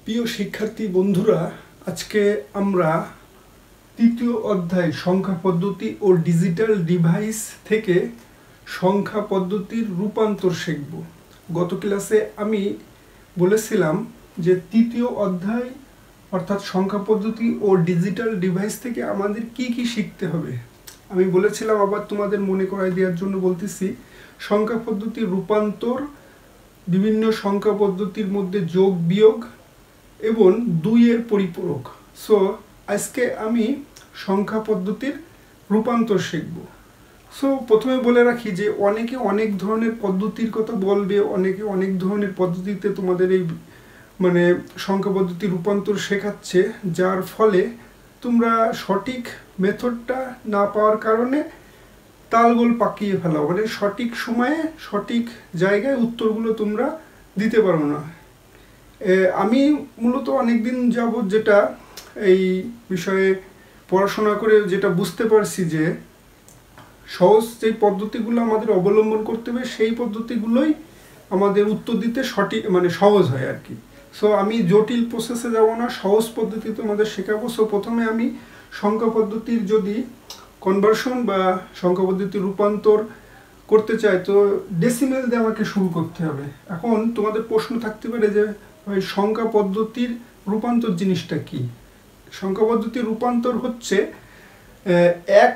প্রিয় শিক্ষার্থী বন্ধুরা, আজকে আমরা তৃতীয় অধ্যায় সংখ্যা পদ্ধতি ও ডিজিটাল ডিভাইস থেকে সংখ্যা পদ্ধতির রূপান্তর শিখব। গত ক্লাসে আমি বলেছিলাম যে তৃতীয় অধ্যায় অর্থাৎ সংখ্যা পদ্ধতি ও ডিজিটাল ডিভাইস থেকে আমাদের কি কি শিখতে হবে। আমি বলেছিলাম, আবার তোমাদের মনে করাই দেওয়ার জন্য বলতেছি, সংখ্যা পদ্ধতির রূপান্তর, বিভিন্ন সংখ্যা পদ্ধতির মধ্যে যোগ বিয়োগ এবং দুইয়ের পরিপূরক। সো আজকে আমি সংখ্যা পদ্ধতির রূপান্তর শিখব। সো প্রথমে বলে রাখি যে অনেকে অনেক ধরনের পদ্ধতির কথা বলবে, অনেকে অনেক ধরনের পদ্ধতিতে তোমাদের এই সংখ্যা পদ্ধতির রূপান্তর শেখাচ্ছে, যার ফলে তোমরা সঠিক মেথডটা না পাওয়ার কারণে তালগোল পাকিয়ে ফেলাও, সঠিক সময়ে সঠিক জায়গায় উত্তরগুলো তোমরা দিতে পারো না। আমি মূলত অনেকদিন যাবৎ যেটা এই বিষয়ে পড়াশোনা করে যেটা বুঝতে পারছি যে সহজ যে পদ্ধতিগুলো আমাদের অবলম্বন করতে হবে সেই পদ্ধতিগুলোই আমাদের উত্তর দিতে সঠিক সহজ হয় আর কি। সো আমি জটিল প্রসেসে যাব না, সহজ পদ্ধতি তোমাদের শেখাবো। সো প্রথমে আমি সংখ্যা পদ্ধতির যদি কনভার্সন বা সংখ্যা পদ্ধতির রূপান্তর করতে চাই তো ডেসিমেল দিয়ে আমাকে শুরু করতে হবে। এখন তোমাদের প্রশ্ন থাকতে পারে যে সংখ্যা পদ্ধতির রূপান্তর জিনিসটা কি। সংখ্যা পদ্ধতির রূপান্তর হচ্ছে এক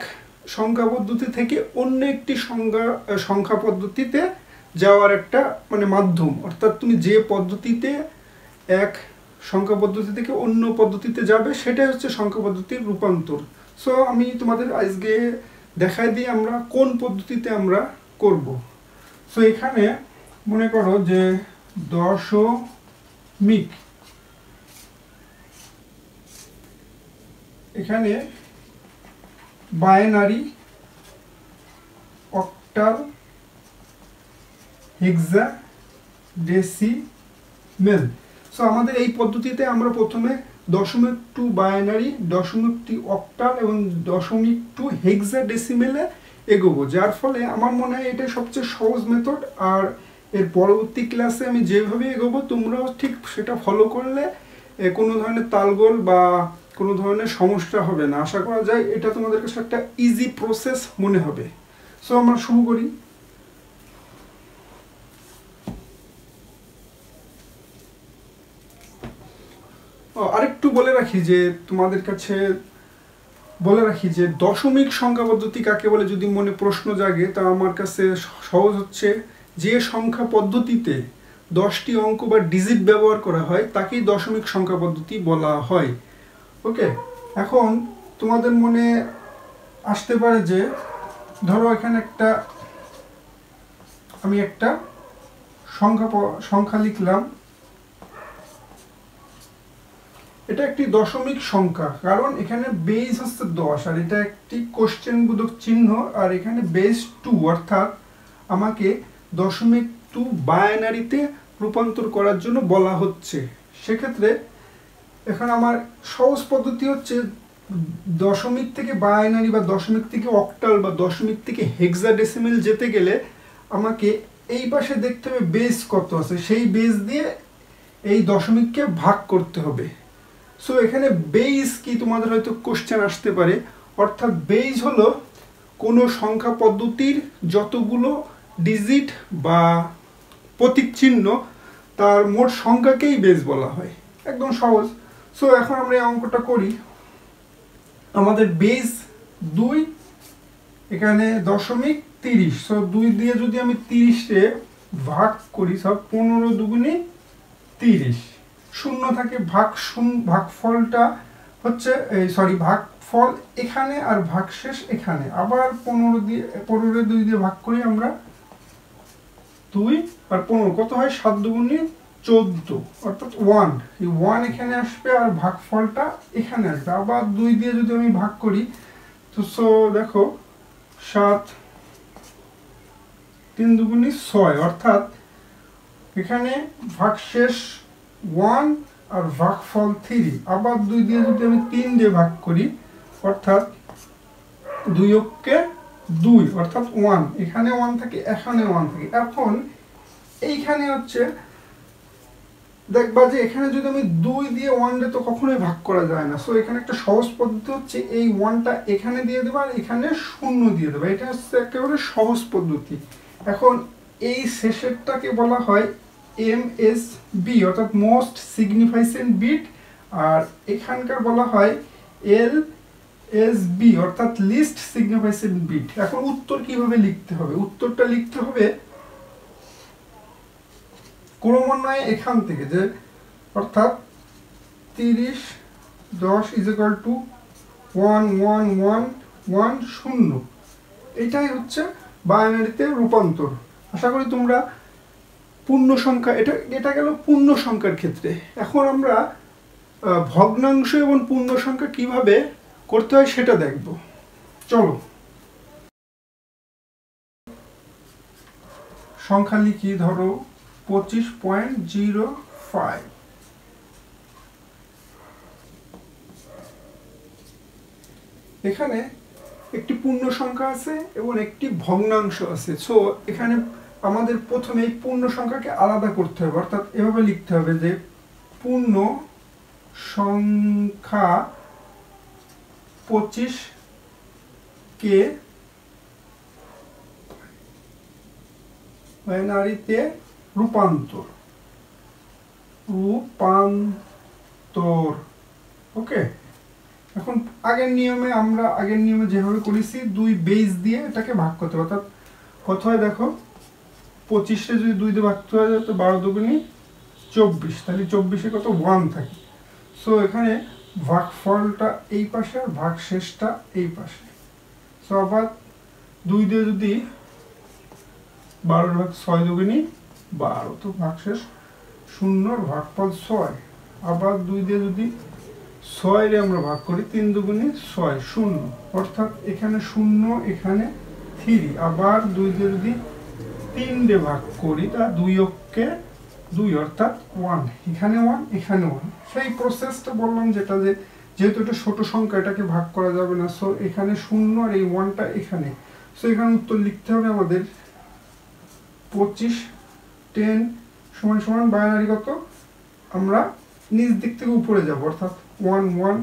সংখ্যা পদ্ধতি থেকে অন্য একটি সংখ্যা পদ্ধতিতে যাওয়ার একটা মাধ্যম, অর্থাৎ তুমি যে পদ্ধতিতে এক সংখ্যা পদ্ধতি থেকে অন্য পদ্ধতিতে যাবে সেটাই হচ্ছে সংখ্যা পদ্ধতির রূপান্তর। সো আমি তোমাদের আজকে দেখাই দিই আমরা কোন পদ্ধতিতে আমরা করব। সো এখানে মনে করো যে দশমিক, এখানে বাইনারি, অক্টাল, হেক্সাডেসিমেল। সো আমাদের এই পদ্ধতিতে আমরা প্রথমে দশমিক টু বাইনারি, দশমিক টু অক্টাল এবং দশমিক টু হেক্সাডেসিমেলে এগোবো, যার ফলে আমার মনে হয় এটা সবচেয়ে সহজ মেথড। আর এর পরবর্তী ক্লাসে আমি যেভাবে এগোবো তোমরাও ঠিক সেটা ফলো করলে কোনো ধরনের তালগোল বা কোনো ধরনের সমস্যা হবে না। আশা করা যায় এটা তোমাদের কাছে একটা ইজি প্রসেস মনে হবে। সো আমরা শুরু করি। আরেকটু বলে রাখি যে তোমাদের কাছে বলে রাখি যে দশমিক সংখ্যা পদ্ধতি কাকে বলে যদি মনে প্রশ্ন জাগে, তা আমার কাছে সহজ হচ্ছে যে সংখ্যা পদ্ধতিতে 10টি অঙ্ক বা ডিজিট ব্যবহার করা হয় তাকেই দশমিক সংখ্যা পদ্ধতি বলা হয়। ওকে, এখন তোমাদের মনে আসতে পারে যে ধরো এখানে আমি একটা সংখ্যা লিখলাম, এটা একটি দশমিক সংখ্যা, কারণ এখানে বেস হচ্ছে 10 আর এটা একটি কোশ্চেন বোধক চিহ্ন, আর এখানে বেস 2, অর্থাৎ আমাকে দশমিক টু বাইনারিতে রূপান্তর করার জন্য বলা হচ্ছে। সেক্ষেত্রে এখন আমার সহজ পদ্ধতি হচ্ছে দশমিক থেকে বাইনারি বা দশমিক থেকে অক্টাল বা দশমিক থেকে হেক্সাডেসিমেল যেতে গেলে আমাকে এই পাশে দেখতে হবে বেস কত আছে, সেই বেস দিয়ে এই দশমিককে ভাগ করতে হবে। সো এখানে বেস কি তোমাদের হয়তো কোশ্চেন আসতে পারে, অর্থাৎ বেস হলো কোনো সংখ্যা পদ্ধতির যতগুলো ডিজিট বা প্রতীক চিহ্ন তার মোট সংখ্যাকেই বেস বলা হয়। একদম সহজ। সো এখন আমরা এই অঙ্কটা করি। আমাদের বেস 2, এখানে দশমিক 30। সো 2 দিয়ে যদি আমি 30-এ ভাগ করি, সব 15 দুগুণে 30, শূন্য থাকে, ভাগফলটা হচ্ছে ভাগফল এখানে আর ভাগশেষ এখানে। আবার 15 2 দিয়ে ভাগ করি আমরা, 2 আর 15 কত হয়, 7 দুগুণে 14, অর্থাৎ 1। এই 1 এখানে আসবে আর ভাগফলটা এখানে আসবে। আবার 2 দিয়ে যদি আমি ভাগ করি তো দেখো 7 3 দুগুণে 6, অর্থাৎ এখানে ভাগশেষ 1 আর ভাগফল 3। আবার 2 দিয়ে যদি আমি 3 দিয়ে ভাগ করি, অর্থাৎ 2 অক্ষে 2, অর্থাৎ 1। এখানে 1 থাকে, এখানে 1 থাকে। এখন এইখানে হচ্ছে দেখবা যে এখানে যদি আমি 2 দিয়ে 1 রে তো কখনোই ভাগ করা যায় না। সো এখানে একটা সহজ পদ্ধতি হচ্ছে এই 1টা এখানে দিয়ে দেবা আর এখানে 0 দিয়ে দেবা। এটা হচ্ছে একেবারে সহজ পদ্ধতি। এখন এই শেষেরটাকে বলা হয় MSB অর্থাৎ মোস্ট সিগনিফিকেন্ট বিট, আর এখানকার বলা হয় LSB অর্থাৎ লিস্ট সিগনিফিকেন্ট বিট। এখন উত্তর কিভাবে লিখতে হবে? উত্তরটা লিখতে হবে ক্রমান্বয়ে এখান থেকে, যে অর্থাৎ 30 10 = 1 1 1 1 0। এটাই হচ্ছে বাইনারিতে রূপান্তর। আশা করি তোমরা পূর্ণ সংখ্যা, এটা গেল পূর্ণ সংখ্যার ক্ষেত্রে। এখন আমরা ভগ্নাংশ এবং পূর্ণ সংখ্যা কিভাবে করতে হয় সেটা দেখব। চলো সংখ্যা লিখি। ধরো 25.05। এখানে একটি পূর্ণ সংখ্যা আছে এবং একটি ভগ্নাংশ আছে। সো এখানে আমাদের প্রথমে এই পূর্ণ সংখ্যাকে আলাদা করতে হবে, অর্থাৎ এভাবে লিখতে হবে যে পূর্ণ সংখ্যা 25 কে বাইনারিতে রূপান্তর। ওকে, এখন আগের নিয়মে যেভাবে করেছি 2 বেস দিয়ে এটাকে ভাগ করতে হবে। অর্থাৎ কত হয় দেখো, 25 যদি 2 দিয়ে ভাগ করা যায় তো 12 দুগুণে 24, তাহলে 24-এ কত 1 থাকে। সো এখানে ভাগফলটা এই পাশে আর ভাগশেষটা এই পাশে। সো আবার 2 দিয়ে যদি 12 ভাগ 6 দুগুণে 12, তো ভাগশেষ 0 আর ভাগফল 6। আবার 2 দিয়ে যদি 6 রে আমরা ভাগ করি 3 দুগুণে 6 0, অর্থাৎ এখানে 0 এখানে 3। আবার 2 দিয়ে যদি 3 দিয়ে ভাগ করি তা 2 অক্ষে 2 অর্থাৎ 1, এখানে 1 এখানে 1। সেই প্রসেসটা বললাম, যেটা যেহেতু এটা ছোট সংখ্যা এটাকে ভাগ করা যাবে না। সো এখানে 0 আর এই 1টা এখানে। সো এখানে উত্তর লিখতে হবে আমাদের 25 10 = বাইনারি কত, আমরা নিচ দিক থেকে উপরে যাব, অর্থাৎ 1 1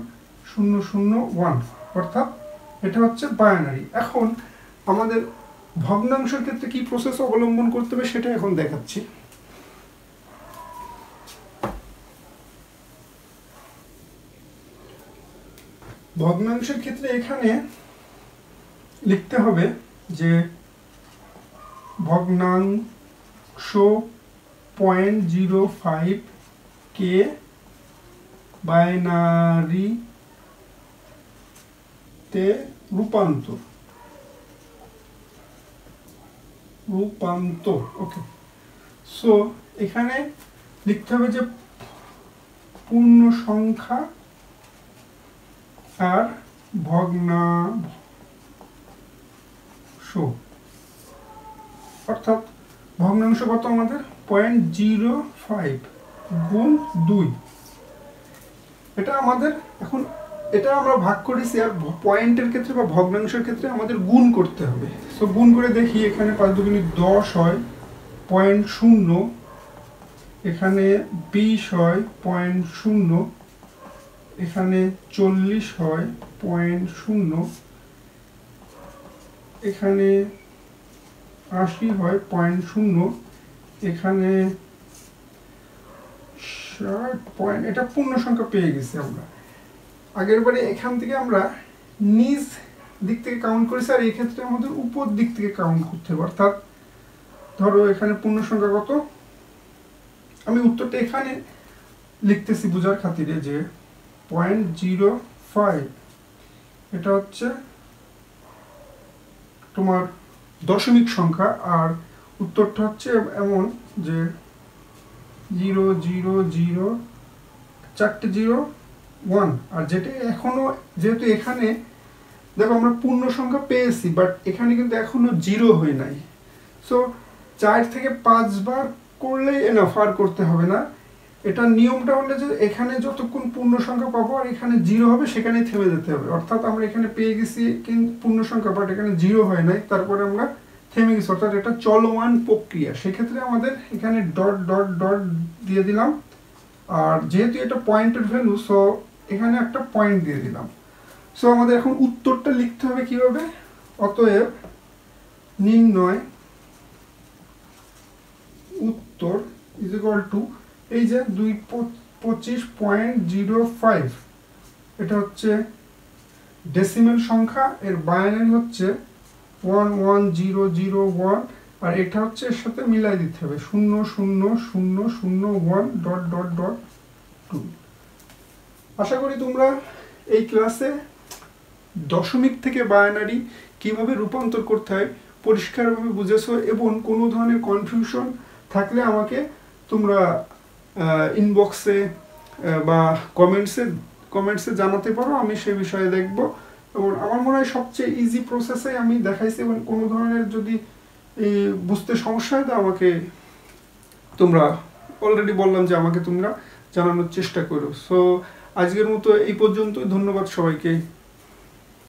0 0 1, অর্থাৎ এটা হচ্ছে বাইনারি। এখন আমাদের ভগ্নাংশের ক্ষেত্রে কি প্রসেস অবলম্বন করতে হবে সেটা এখন দেখাচ্ছি। ভগ্নাংশের ক্ষেত্রে এখানে লিখতে হবে যে ভগ্নাংশ 0.05 কে বাইনারিতে রূপান্তর। ওকে, সো এখানে লিখতে হবে যে পূর্ণ সংখ্যা আর ভগ্নাংশ, অর্থাৎ ভগ্নাংশ কত আমাদের 0.05 গুণ 2। এটা আমাদের এখন এটা আমরা ভাগ করেছি, আর পয়েন্টের ক্ষেত্রে বা ভগ্নাংশের ক্ষেত্রে আমাদের গুণ করতে হবে। সো গুণ করে দেখি, এখানে 5 দুগুণে 10 হয় 0.0, এখানে 20 হয় 0.0, এখানে 40 হয় 0.0, এখানে 80 হয় 0.0, এখানে 60 এটা পূর্ণ সংখ্যা পেয়ে গেছি আমরা। আগের বারে এখান থেকে আমরা নিচ দিক থেকে কাউন্ট করেছি, আর এই ক্ষেত্রে আমাদের উপর দিক থেকে কাউন্ট করতে হবে। অর্থাৎ ধরো এখানে পূর্ণ সংখ্যা কত, আমি উত্তরটা এখানে লিখতেছি বোঝার খাতিরে যে 0.05, এটা হচ্ছে তোমার দশমিক সংখ্যা, আর উত্তরটা হচ্ছে এমন যে 0 0 0 4টে 0 1। আর যেটা এখনো, যেহেতু এখানে দেখো আমরা পূর্ণ সংখ্যা পেয়েছি, বাট এখানে কিন্তু এখনো 0 হয় নাই। সো 4 থেকে 5 বার করলেই এনাফ, আর করতে হবে না। এটা নিয়মটা হলো যে এখানে যতক্ষণ পূর্ণ সংখ্যা পাবো আর এখানে 0 হবে সেখানে থেমে যেতে হবে। অর্থাৎ আমরা এখানে পেয়ে গেছি কিন্তু পূর্ণ সংখ্যা, বাট এখানে 0 হয় নাই, তারপরে আমরা থেমে গেছি, অর্থাৎ এটা চলমান প্রক্রিয়া। সেক্ষেত্রে আমাদের এখানে ডট ডট ডট দিয়ে দিলাম, আর যেহেতু এটা পয়েন্টের ভ্যালু, সো এখানে একটা পয়েন্ট দিয়ে দিলাম। সো আমাদের এখন উত্তরটা লিখতে হবে কিভাবে। অতএব নির্ণয় উত্তর ইজ ইকুয়াল টু এই যে 225.05, এটা হচ্ছে ডেসিমেল সংখ্যা, এর বাইনারি হচ্ছে 11001, আর এটা হচ্ছে এর সাথে মিলাই দিতে হবে 00001.2। আশা করি তোমরা এই ক্লাসে দশমিক থেকে বাইনারি কিভাবে রূপান্তর করতে হয় পরিষ্কারভাবে বুঝেছো, এবং কোনো ধরনের কনফিউশন থাকলে আমাকে তোমরা ইনবক্সে বা কমেন্টসে জানাতে পারো, আমি সে বিষয়ে দেখব। এবং আমার মনে হয় সবচেয়ে ইজি প্রসেসে আমি দেখাইছি, এবং কোনো ধরনের যদি বুঝতে সমস্যা হয় তো আমাকে তোমরা, অলরেডি বললাম যে আমাকে তোমরা জানানোর চেষ্টা করো। সো আজকের মতো এই পর্যন্ত, ধন্যবাদ সবাইকে।